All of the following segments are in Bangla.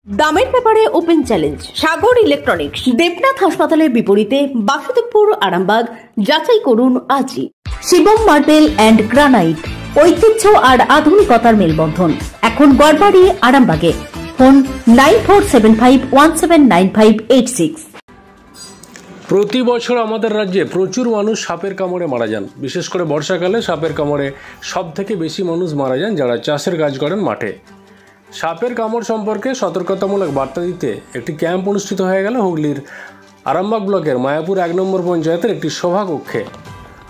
দামের ব্যাপারে ওপেন চ্যালেঞ্জ সাগর ইলেকট্রনিক্স। দেবনাথ হাসপাতালের বিপরীতে বাসুদেবপুর, আরামবাগ। যাচাই করুন আজই। শিবম মার্বেল অ্যান্ড গ্রানাইট, ঐতিহ্য আর আধুনিকতার মেলবন্ধন। এখন গড়বাড়ি, আরামবাগে। ফোন 9475179586। প্রতি বছর আমাদের রাজ্যে প্রচুর মানুষ সাপের কামড়ে মারা যান। বিশেষ করে বর্ষাকালে সাপের কামড়ে সব থেকে বেশি মানুষ মারা যান যারা চাষের কাজ করেন মাঠে। সাপের কামড় সম্পর্কে সতর্কতামূলক বার্তা দিতে একটি ক্যাম্প অনুষ্ঠিত হয়ে গেল হুগলির আরামবাগ ব্লকের মায়াপুর 1 নম্বর পঞ্চায়েতের একটি সভাকক্ষে।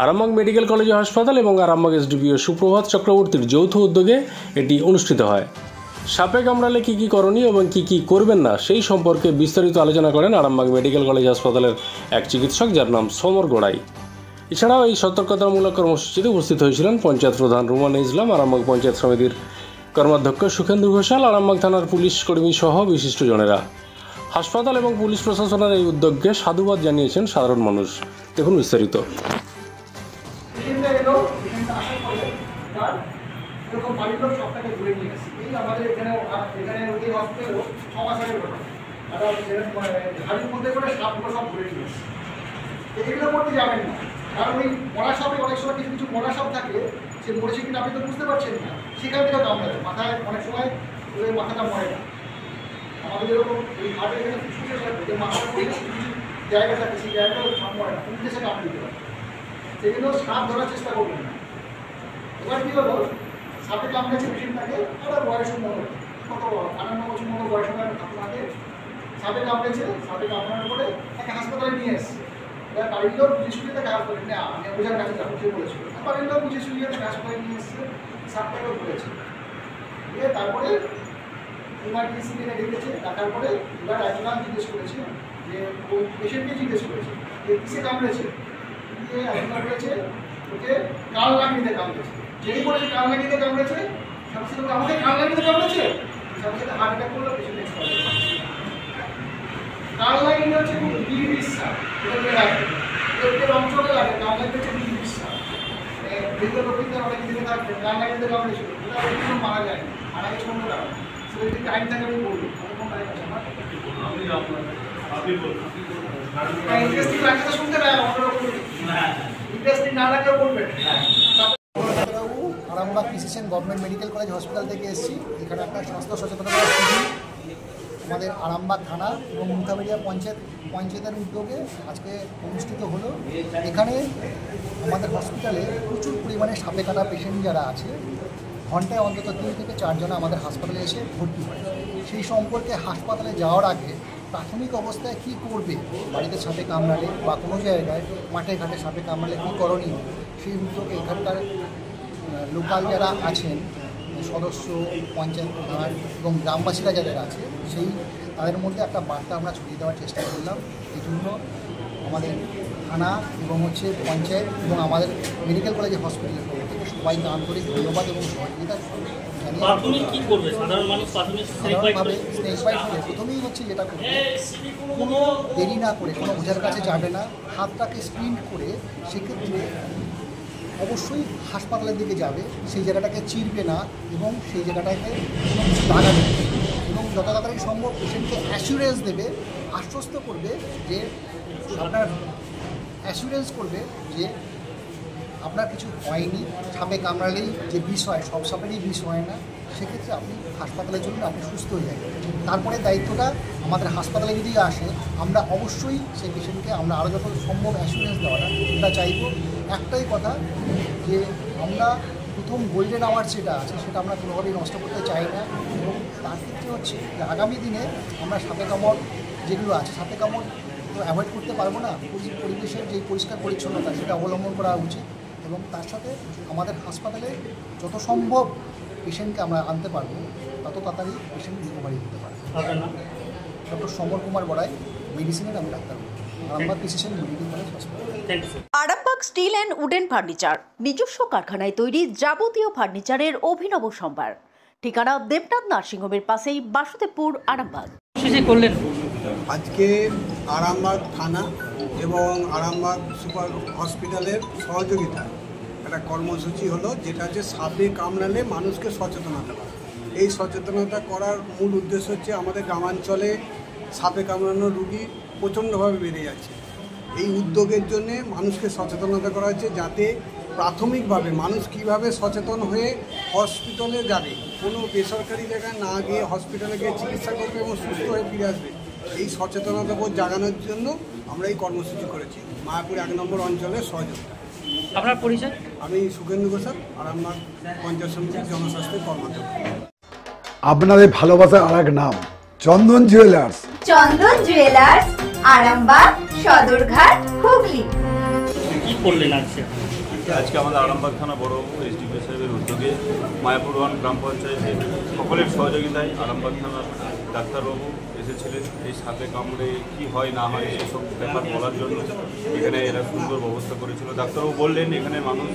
আরামবাগ মেডিকেল কলেজ হাসপাতাল এবং আরামবাগ এসডিপিও সুপ্রভাত চক্রবর্তীর যৌথ উদ্যোগে এটি অনুষ্ঠিত হয়। সাপে কামড়ালে কী কী করণীয় এবং কী কী করবেন না সেই সম্পর্কে বিস্তারিত আলোচনা করেন আরামবাগ মেডিকেল কলেজ হাসপাতালের এক চিকিৎসক, যার নাম সমর গোড়াই। এছাড়াও এই সতর্কতামূলক কর্মসূচিতে উপস্থিত হয়েছিলেন পঞ্চায়েত প্রধান রুমানা ইসলাম, আরামবাগ পঞ্চায়েত সমিতির কর্মাধ্যক্ষ সুখেন্দু ঘোষাল, আরামবাগ থানার পুলিশ কর্মী সহ বিশিষ্টজনেরা। হাসপাতাল এবং পুলিশ প্রশাসনের এই উদ্যোগকে সাধুবাদ জানিয়েছেন সাধারণ মানুষ। দেখুন বিস্তারিত। কারণ ওই মরা সাপে অনেক সময় কিছু কিছু মরা সাপ থাকে, সে মরেছে কিনা আপনি তো বুঝতে পারছেন না, সেখান থেকে কামড়াবে মাথায়। অনেক সময় ওই মাথাটা মরে না। আমাদের যেরকম এই হাটের এখানে ফুসফুসে মাথাটা পড়ে কিছু জায়গা থাকে, সেই জায়গাটাও সাপ মরে না, উঠে সে কামড়ে দিতে পারে। সেই জন্য সাপ ধরার চেষ্টা করবেন না। এবার কী হলো, সাপে কামড়েছে পেশেন্টটাকে, ওরা বয়স মনে কত 58 বছর মতো বয়স হবে আপনাকে। সাপে কামড়েছে, সাপে কামড়ানোর পরে তাকে হাসপাতালে নিয়ে এসছে। বাড়ির লোক বুঝে শুনিয়ে তাকে হাসপাতালে না, আমি বোঝার কাছে যাবো, সে বলেছিল। বাড়ির লোক বুঝে শুনিয়ে তাকে হাসপাতালে নিয়ে এসছে, সাপটাকেও ধরেছে। দিয়ে তারপরে ইমার্জেন্সি নিয়ে ডেকেছে। ডাকার পরে এবার একজন জিজ্ঞেস করেছে যে ওই পেশেন্টকে জিজ্ঞেস করেছে যে কিসে কামড়েছে। দিয়ে একজন বলেছে ওকে কাল লাগিয়ে কামড়েছে। যেই বলেছে কাল লাগিয়ে কামড়েছে, সাথে সাথে আমাকে কাল লাগিয়ে কামড়েছে, সাথে সাথে হার্ট অ্যাটাক করলো, পেশেন্ট এক্সপায়ার হয়ে গেছে। কাল লাগিয়ে হচ্ছে খুব বিষ সাপ, এটা রাখবে এর অঞ্চলে লাগে। কাল লাগিয়ে হচ্ছে বিষ সাপ, ভিতর রোগীদের অনেক দিনে থাকবে। কাল লাগিয়ে কামড়েছিল, ওটা কোনো মারা যায় না, মারা গেছে অন্য কারণ। সেটা যদি টাইম থাকে আমি বলবো, কোন টাইম আছে আমার ইন্টারেস্টিং লাগছে শুনতে না, অন্যরকম ইন্টারেস্টিং না লাগলেও বলবেন। Arambagh precision government medical college hospital থেকে এসেছি। এখানে একটা স্বাস্থ্য সচেতনতা শিবির আমাদের আরামবাগ থানা এবং মুথাবেড়িয়া পঞ্চায়েতের উদ্যোগে আজকে অনুষ্ঠিত হলো। এখানে আমাদের হসপিটালে প্রচুর পরিমাণে সাপে কাটা পেশেন্ট যারা আছে, ঘন্টায় অন্তত 3 থেকে 4 জন আমাদের হাসপাতালে এসে ভর্তি হয়। সেই সম্পর্কে হাসপাতালে যাওয়ার আগে প্রাথমিক অবস্থায় কী করবে, বাড়িতে সাপে কামড়ালে বা কোনো জায়গায় মাঠে ঘাটে সাপে কামড়ালে কী করণীয়, সেই উদ্যোগে এখানকার লোকাল যারা আছেন সদস্য, পঞ্চায়েত প্রধান এবং গ্রামবাসীরা যাদের আছে, সেই তাদের মধ্যে একটা বার্তা আমরা ছড়িয়ে দেওয়ার চেষ্টা করলাম। এই জন্য আমাদের থানা এবং পঞ্চায়েত এবং আমাদের মেডিকেল কলেজের হসপিটালের পক্ষ থেকে সবাইকে আন্তরিক ধন্যবাদ এবং সহযোগিতা সাধারণভাবে স্নেক বাইট হলে প্রথমেই যেটা করবে, কোনো দেরি না করে কোনো ওঝার কাছে যাবে না, হাতটাকে স্প্রিন্ট করে সেক্ষেত্রে অবশ্যই হাসপাতালের দিকে যাবে, সেই জায়গাটাকে চিরবে না এবং সেই জায়গাটাকে লাগাবে এবং যত তাড়াতাড়ি সম্ভব পেশেন্টকে অ্যাসুরেন্স দেবে, আশ্বস্ত করবে যে আপনার অ্যাসুরেন্স করবে যে আপনার কিছু হয়নি। সাপে কামড়ালেই যে বিষ হয়, সব সাপেরই বিষ হয় না, সেক্ষেত্রে আপনি হাসপাতালের জন্য আপনি সুস্থ হয়ে যাবেন। তারপরে দায়িত্বটা আমাদের হাসপাতালে যদি আসে, আমরা অবশ্যই সেই পেশেন্টকে আমরা আরও যত সম্ভব অ্যাসুরেন্স দেওয়াটা এটা চাইব। একটাই কথা যে আমরা প্রথম গোল্ডেন আওয়ার যেটা আছে সেটা আমরা কোনোভাবেই নষ্ট করতে চাই না এবং তার ক্ষেত্রে যে আগামী দিনে আমরা সাপে কামড় যেগুলো আছে, সাপে কামড় তো অ্যাভয়েড করতে পারবো না। পরিবেশের যে পরিষ্কার পরিচ্ছন্নতা সেটা অবলম্বন করা উচিত এবং তার সাথে আমাদের হাসপাতালে যত সম্ভব পেশেন্টকে আমরা আনতে পারবো, তত তাড়াতাড়ি পেশেন্ট রিকভারি হতে পারে। ডক্টর সমর কুমার বড়াই, মেডিসিনের আমি doctor, Arambagh precision medical college hospital. Arambagh steel and wooden furniture, নিজস্ব কারখানায় তৈরি যাবতীয় ফার্নিচারের অভিনব সম্ভার। ঠিকানা দেবনাথ নার্সিংহোমের পাশেই, বাসুদেবপুর, আরামবাগ। আজকে আরামবাগ থানা এবং আরামবাগ সুপার হসপিটালের সহযোগিতা একটা কর্মসূচি হলো, যেটা হচ্ছে সাপে কামড়ালে মানুষকে সচেতনতা করা। এই সচেতনতা করার মূল উদ্দেশ্য হচ্ছে আমাদের গ্রামাঞ্চলে সাপে কামড়ানোর রুগী প্রচণ্ডভাবে বেড়ে যাচ্ছে। এই উদ্যোগের জন্য মানুষকে সচেতনতা করা হচ্ছে, যাতে প্রাথমিকভাবে মানুষ কিভাবে সচেতন হয়ে হসপিটালে যাবে, কোনো বেসরকারি জায়গায় না গিয়ে হসপিটালে গিয়ে চিকিৎসা করবে এবং সুস্থ হয়ে ফিরে আসবে। এই সচেতনতাবোধ জাগানোর জন্য আমরা এই কর্মসূচি করেছি মায়াপুর 1 নম্বর অঞ্চলের সহযোগিতা। আপনার পরিচয়? আমি সুখেন্দু ঘোষাল, আরামবাগ পঞ্চায়েত সমিতির জনস্বাস্থ্য কর্মকর্তা। আপনাদের ভালোবাসার আরেক নাম চন্দন জুয়েলার্স। চন্দন জুয়েলার্স, আরামবাগ, সদরঘাট, হুগলি। কি করলেন আজকে আমাদের আরামবাগ থানা বড়বাবু এসডিপিও সাহেবের উদ্যোগে মায়াপুর 1 গ্রাম পঞ্চায়েতে সকলের সহযোগিতায় আরামবাগ থানার ডাক্তারবাবু এসেছিলেন এই সাপে কামড়ে কী হয় না হয় সেসব ব্যাপার বলার জন্য। এখানে এরা সুন্দর ব্যবস্থা করেছিল। ডাক্তারবাবু বললেন এখানে মানুষ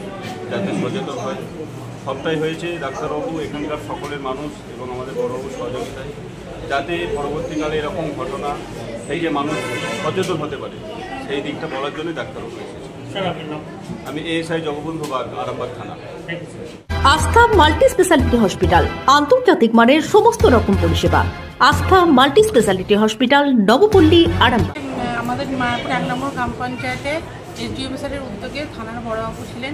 যাতে সচেতন হয়, সবটাই হয়েছে ডাক্তারবাবু এখানকার সকলের মানুষ এবং আমাদের বড়বাবুর সহযোগিতায়, যাতে পরবর্তীকালে এরকম ঘটনা সেই যে মানুষ সচেতন হতে পারে সেই দিকটা বলার জন্য ডাক্তারবাবু এসেছে। আমি এএসআই জগবন্ধু বাগ, আরামবাগ থানা। আস্থা মাল্টি স্পেশালিটি হসপিটাল, আন্তর্জাতিক মানের সমস্ত রকম পরিষেবা। আস্থা multi speciality hospital, Nabapalli, Arambagh. আমাদের মায়াপুর 1 নম্বর গ্রাম পঞ্চায়েতে এসডিও স্যারের উদ্যোগে থানার বড়বাবু ছিলেন,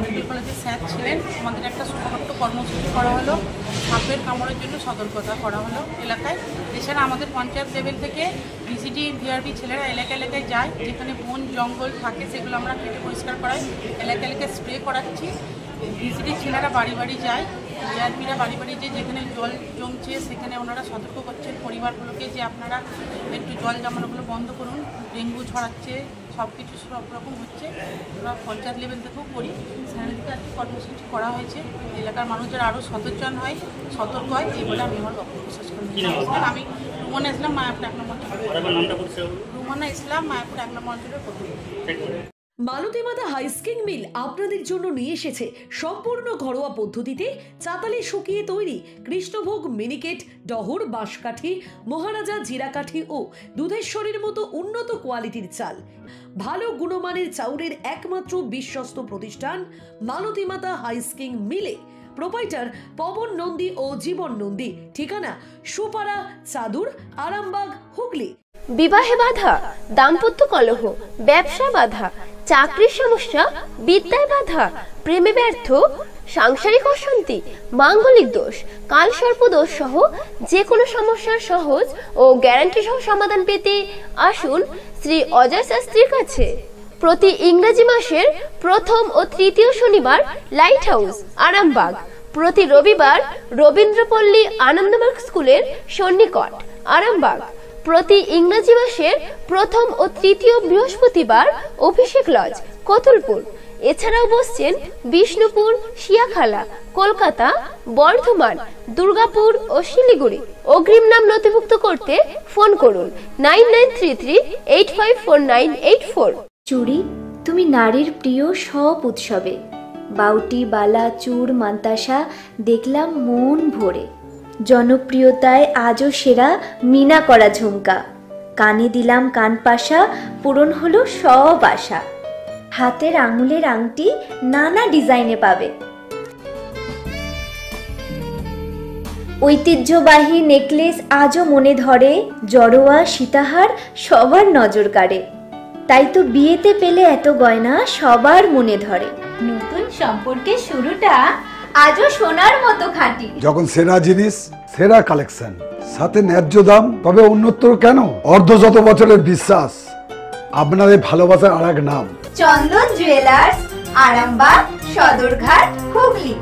মেডিকেল কলেজের স্যার ছিলেন। আমাদের একটা ছোট্ট কর্মসূচি করা হলো, সাপের কামড়ের জন্য সতর্কতা করা হলো এলাকায়। এছাড়া আমাদের পঞ্চায়েত লেভেল থেকে ভিসিডি ভিআরপি ছেলেরা এলাকা এলাকায় যায়, যেখানে বন জঙ্গল থাকে সেগুলো আমরা কেটে পরিষ্কার করাই, এলাকা এলাকায় স্প্রে করাচ্ছি। ভিসিডি ছেলেরা বাড়ি বাড়ি যায়, ভিআরপিরা বাড়ি বাড়ি যেয়ে যেখানে জল জমছে সেখানে ওনারা সতর্ক করছেন পরিবারগুলোকে যে আপনারা একটু জল জমানোগুলো বন্ধ করুন, ডেঙ্গু ছড়াচ্ছে, সব কিছু সব রকম হচ্ছে। আমরা পঞ্চায়েত লেভেল থেকেও করি, সেখানে থেকে আজকে কর্মসূচি করা হয়েছে। এলাকার মানুষ যারা আরও সচেতন হয়, সতর্ক হয়, এই বলে আমি আমার বক্তব্য শেষ করি। আমি রুমানা ইসলাম, মায়াপুর 1 নম্বর অঞ্চলের। রুমানা ইসলাম, মায়াপুর 1 নম্বর অঞ্চলের প্রতিনিধি। মালতীমাতা হাইস্কিং মিল আপনাদের জন্য নিয়ে এসেছে সম্পূর্ণ ঘরোয়া পদ্ধতিতে চাতালে শুকিয়ে তৈরি কৃষ্ণভোগ মিনিকেট, ডহর, বাঁশকাঠি, মহারাজা জিরাকাঠি ও দুধেশ্বরীর মতো উন্নত কোয়ালিটির চাল। ভালো গুণমানের চাউলের একমাত্র বিশ্বস্ত প্রতিষ্ঠান মালতীমাতা হাইস্কিং মিলে। প্রোপাইটার পবন নন্দী ও জীবন নন্দী। ঠিকানা সুপারা, চাদুর, আরামবাগ, হুগলি। বিবাহে বাধা, দাম্পত্য কলহ, ব্যবসা বাধা, চাকরির সমস্যা, বিদ্যায় বাধা, প্রেমে ব্যর্থ, সাংসারিক অশান্তি, মাঙ্গলিক দোষ, কালসর্প দোষ সহ যে কোনো সমস্যার সহজ ও গ্যারান্টি সহ সমাধান পেতে আসুন শ্রী অজয় শাস্ত্রীর কাছে। প্রতি ইংরেজি মাসের প্রথম ও তৃতীয় শনিবার লাইট হাউস, আরামবাগ। প্রতি রবিবার রবীন্দ্রপল্লী আনন্দমার্গ স্কুলের সন্নিকট, আরামবাগ। প্রতি ইংরেজি মাসের প্রথম ও তৃতীয় বৃহস্পতিবার অভিষেক লজ, কতুলপুর। এছাড়াও বসছেন বিষ্ণুপুর, শিয়াখালা, কলকাতা, বর্ধমান, দুর্গাপুর ও শিলিগুড়ি। অগ্রিম নাম নথিভুক্ত করতে ফোন করুন 9933854984। চুড়ি, তুমি নারীর প্রিয় সব উৎসবে বাউটি, বালা, চূড়, মান্তাসা দেখলাম মন ভরে। জনপ্রিয়তায় আজও সেরা মিনা করা ঝুমকা, কানে দিলাম কানপাশা, পূরণ হলো সব আশা। হাতের আঙুলের আংটি নানা ডিজাইনে পাবে, ঐতিহ্যবাহী নেকলেস আজও মনে ধরে, জড়োয়া, সীতাহার সবার নজর কাড়ে। তাই তো বিয়েতে পেলে এত গয়না সবার মনে ধরে। নতুন সম্পর্কের শুরুটা আজও সোনার মতো খাঁটি। যখন সেরা জিনিস, সেরা কালেকশন, সাথে ন্যায্য দাম, তবে উন্নতর কেন? অর্ধশত বছরের বিশ্বাস, আপনাদের ভালোবাসার আরেক নাম চন্দন জুয়েলার্স, আরামবাগ, সদরঘাট, হুগলি।